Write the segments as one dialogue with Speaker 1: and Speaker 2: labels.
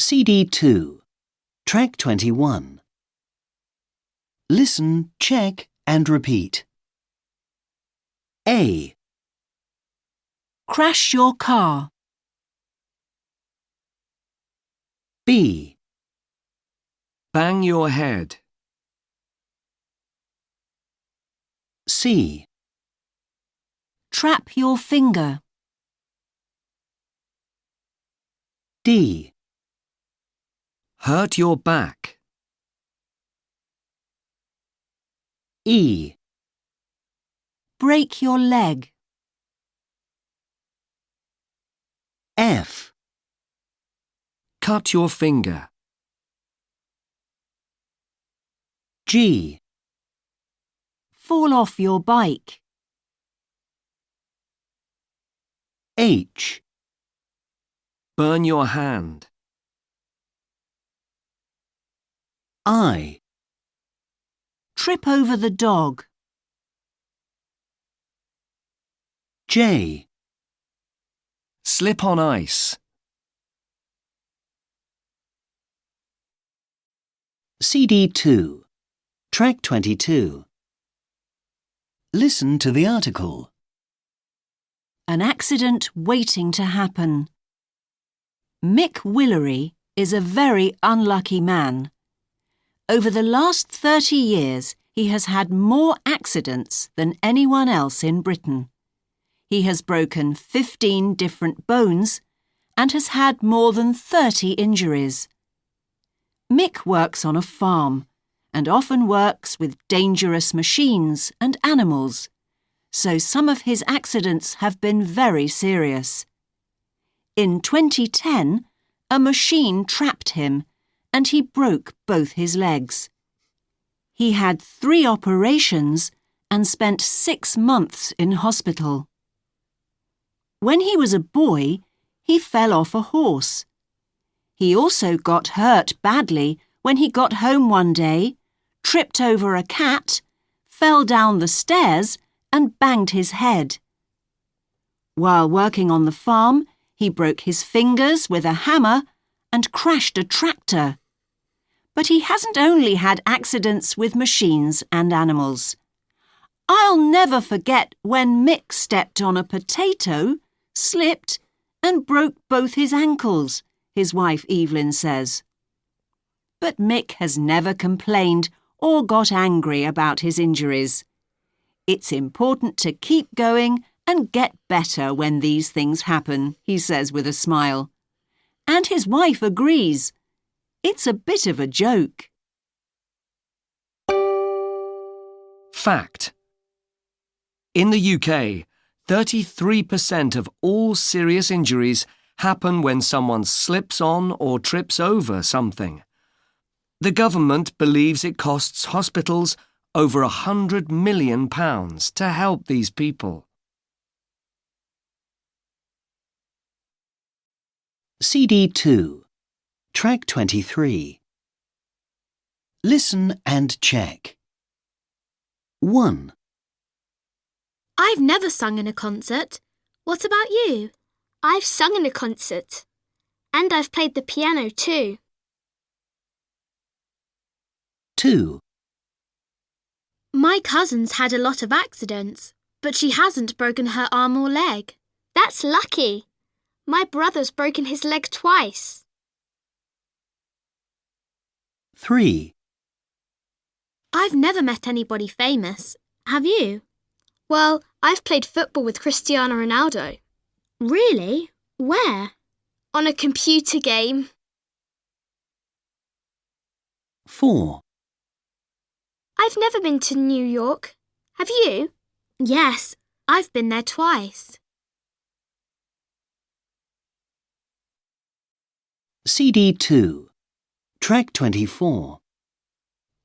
Speaker 1: CD 2, Track 21. Listen, check and repeat. A.
Speaker 2: Crash your car.
Speaker 1: B.
Speaker 3: Bang your head.
Speaker 1: C.
Speaker 2: Trap your finger.
Speaker 1: D.
Speaker 3: Hurt your back.
Speaker 1: E.
Speaker 2: Break your leg.
Speaker 1: F.
Speaker 3: Cut your finger.
Speaker 1: G.
Speaker 2: Fall off your bike.
Speaker 1: H.
Speaker 3: Burn your hand.
Speaker 1: I.
Speaker 2: Trip over the dog.
Speaker 1: J.
Speaker 3: Slip on ice.
Speaker 1: CD 2, Track 22. Listen to the article.
Speaker 2: An accident waiting to happen. Mick Willery is a very unlucky man. Over the last 30 years, he has had more accidents than anyone else in Britain. He has broken 15 different bones and has had more than 30 injuries. Mick works on a farm and often works with dangerous machines and animals, so some of his accidents have been very serious. In 2010, a machine trapped him and he broke both his legs. He had 3 operations and spent 6 months in hospital. When he was a boy, he fell off a horse. He also got hurt badly when he got home one day, tripped over a cat, fell down the stairs and banged his head. While working on the farm, he broke his fingers with a hammer and crashed a tractor. But he hasn't only had accidents with machines and animals. I'll never forget when Mick stepped on a potato, slipped and broke both his ankles, his wife Evelyn says. But Mick has never complained or got angry about his injuries. It's important to keep going and get better when these things happen, he says with a smile. And his wife agrees. It's a bit of a joke.
Speaker 3: Fact. In the UK, 33% of all serious injuries happen when someone slips on or trips over something. The government believes it costs hospitals over £100 million to help these people.
Speaker 1: CD 2, Track 23. Listen and check. 1.
Speaker 4: I've never sung in a concert. What about you?
Speaker 5: I've sung in a concert. And I've played the piano too.
Speaker 1: 2.
Speaker 4: My cousin's had a lot of accidents, but she hasn't broken her arm or leg.
Speaker 5: That's lucky. My brother's broken his leg twice.
Speaker 1: 3.
Speaker 4: I've never met anybody famous. Have you?
Speaker 5: Well, I've played football with Cristiano Ronaldo.
Speaker 4: Really? Where?
Speaker 5: On a computer game.
Speaker 1: 4.
Speaker 5: I've never been to New York. Have you?
Speaker 4: Yes, I've been there twice.
Speaker 1: CD 2, Track 24.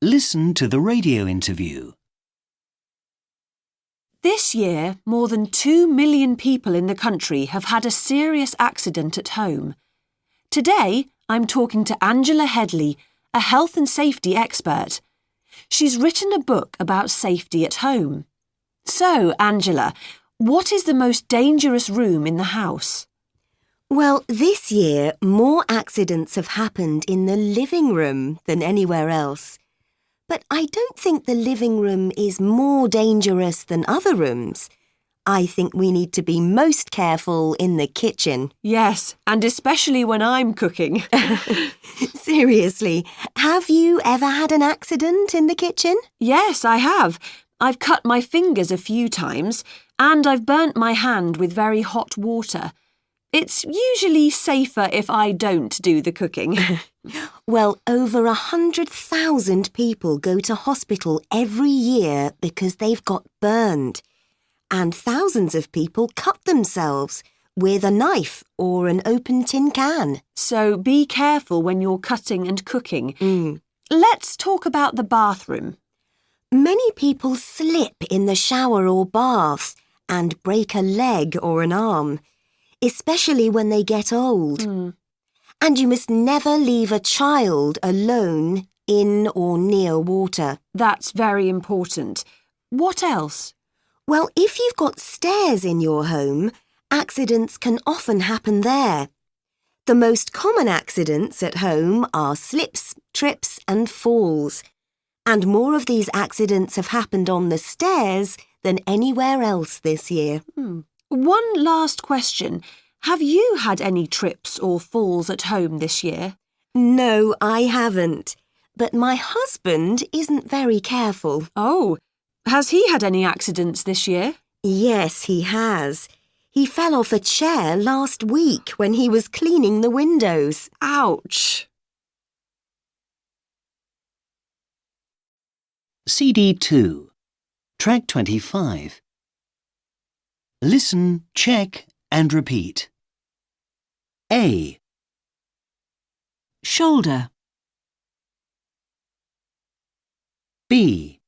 Speaker 1: Listen to the radio interview.
Speaker 2: This year, more than 2 million people in the country have had a serious accident at home. Today, I'm talking to Angela Headley, a health and safety expert. She's written a book about safety at home. So, Angela, what is the most dangerous room in the house?
Speaker 6: Well, this year, more accidents have happened in the living room than anywhere else. But I don't think the living room is more dangerous than other rooms. I think we need to be most careful in the kitchen.
Speaker 2: Yes, and especially when I'm cooking.
Speaker 6: Seriously, have you ever had an accident in the kitchen?
Speaker 2: Yes, I have. I've cut my fingers a few times, and I've burnt my hand with very hot water. It's usually safer if I don't do the cooking.
Speaker 6: Well, over 100,000 people go to hospital every year because they've got burned. And thousands of people cut themselves with a knife or an open tin can.
Speaker 2: So be careful when you're cutting and cooking. Let's talk about the bathroom.
Speaker 6: Many people slip in the shower or bath and break a leg or an arm, especially when they get old. And you must never leave a child alone in or near water.
Speaker 2: That's very important. What else?
Speaker 6: Well, if you've got stairs in your home, accidents can often happen there. The most common accidents at home are slips, trips and falls. And more of these accidents have happened on the stairs than anywhere else this year.
Speaker 2: One last question. Have you had any trips or falls at home this year?
Speaker 6: No, I haven't. But my husband isn't very careful.
Speaker 2: Oh, has he had any accidents this year?
Speaker 6: Yes, he has. He fell off a chair last week when he was cleaning the windows.
Speaker 2: Ouch!
Speaker 1: CD 2, Track 25. Listen, check and repeat. A,
Speaker 2: Shoulder.
Speaker 1: B,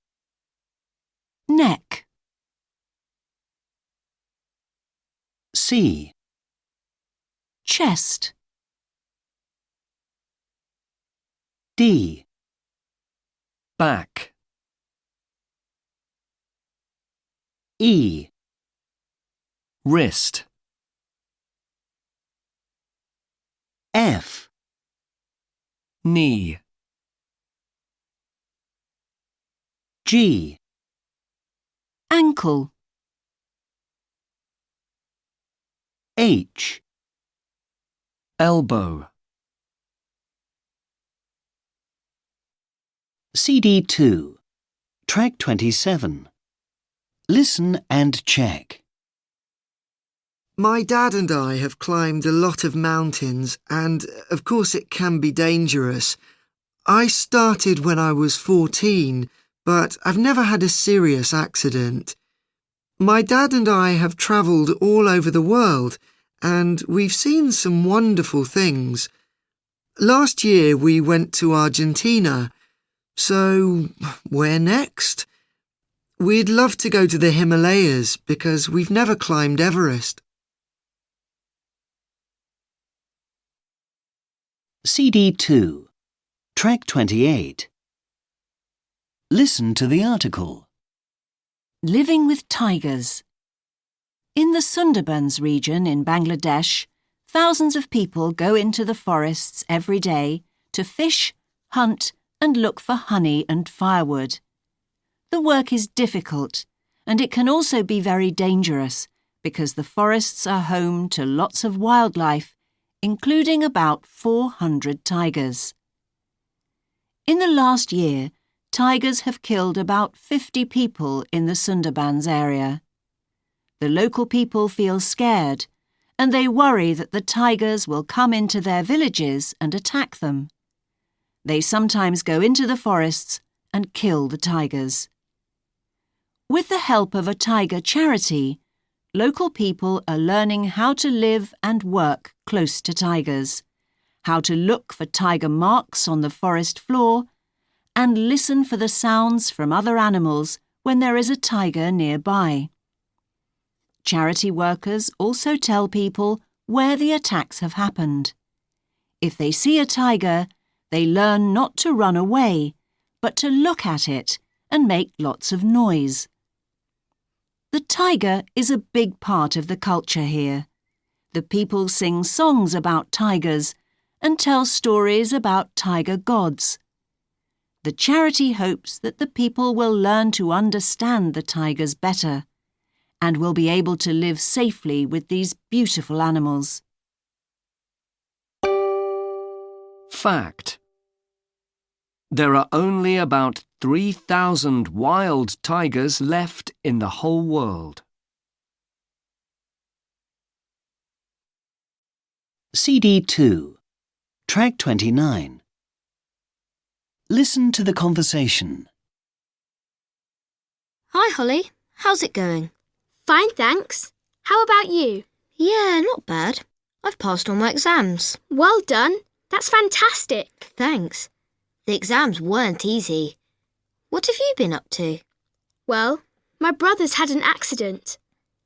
Speaker 2: Neck.
Speaker 1: C,
Speaker 2: Chest.
Speaker 1: D,
Speaker 3: Back.
Speaker 1: E,
Speaker 3: Wrist.
Speaker 1: F,
Speaker 3: Knee.
Speaker 1: G,
Speaker 2: Ankle.
Speaker 1: H,
Speaker 3: Elbow.
Speaker 1: CD 2, Track 27. Listen and check.
Speaker 7: My dad and I have climbed a lot of mountains and, of course, it can be dangerous. I started when I was 14, but I've never had a serious accident. My dad and I have travelled all over the world and we've seen some wonderful things. Last year we went to Argentina. So, where next? We'd love to go to the Himalayas because we've never climbed Everest.
Speaker 1: CD 2, Track 28. Listen to the article.
Speaker 2: Living with tigers. In the Sundarbans region in Bangladesh, thousands of people go into the forests every day to fish, hunt, and look for honey and firewood. The work is difficult, and it can also be very dangerous because the forests are home to lots of wildlife, including about 400 tigers. In the last year, tigers have killed about 50 people in the Sundarbans area. The local people feel scared, and they worry that the tigers will come into their villages and attack them. They sometimes go into the forests and kill the tigers. With the help of a tiger charity, local people are learning how to live and work close to tigers, how to look for tiger marks on the forest floor, and listen for the sounds from other animals when there is a tiger nearby. Charity workers also tell people where the attacks have happened. If they see a tiger, they learn not to run away, but to look at it and make lots of noise. The tiger is a big part of the culture here. The people sing songs about tigers and tell stories about tiger gods. The charity hopes that the people will learn to understand the tigers better and will be able to live safely with these beautiful animals.
Speaker 3: Fact. There are only about 3,000 wild tigers left in the whole world.
Speaker 1: CD 2, Track 29. Listen to the conversation.
Speaker 8: Hi, Holly. How's it going?
Speaker 5: Fine, thanks. How about you?
Speaker 8: Yeah, not bad. I've passed all my exams.
Speaker 5: Well done. That's fantastic.
Speaker 8: Thanks. The exams weren't easy. What have you been up to?
Speaker 5: Well, my brother's had an accident.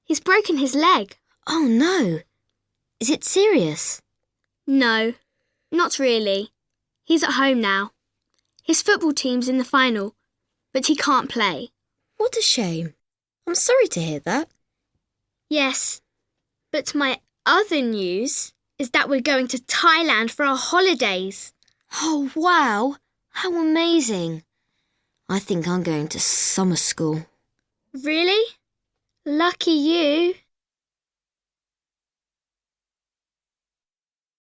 Speaker 5: He's broken his leg.
Speaker 8: Oh, no. Is it serious?
Speaker 5: No, not really. He's at home now. His football team's in the final, but he can't play.
Speaker 8: What a shame. I'm sorry to hear that.
Speaker 5: Yes, but my other news is that we're going to Thailand for our holidays.
Speaker 8: Oh, wow. How amazing. I think I'm going to summer school.
Speaker 5: Really? Lucky you.